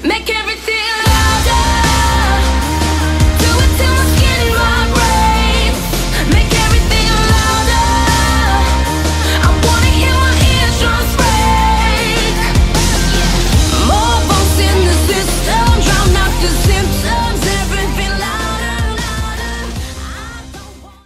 Make everything louder. Do it till my skin and my brain. Make everything louder. I wanna hear my eardrums break. More votes in the system, drown out the symptoms. Everything louder, louder. I don't want.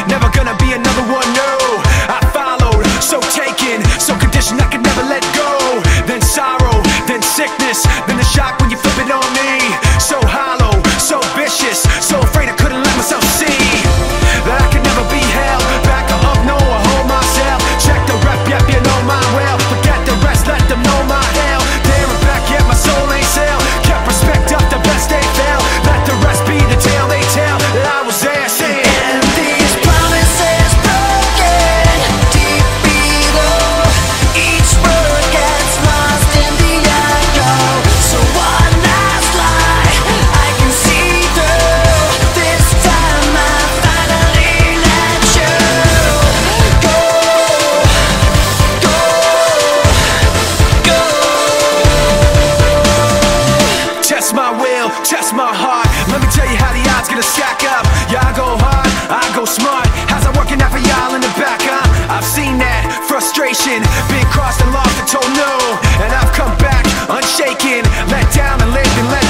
Never gonna be another one, no. I followed, so taken, so conditioned I could never let go. Then sorrow, then sickness, then the shock when you flip it on me. So hollow, so vicious, so afraid I couldn't let myself see that I could never be held back or up, no, I hold myself. Check the rep, yep, you know my well. Forget the rest, let them know my hell. There and back, yet my soul ain't sell. Kept respect up, the best they fell. Let the rest be the tale they tell that I was there saying. Test my will, test my heart. Let me tell you how the odds gonna stack up. Yeah, I go hard, I go smart. How's that working out for y'all in the back, huh? I've seen that frustration, been crossed and lost and told no. And I've come back unshaken, let down and lived and let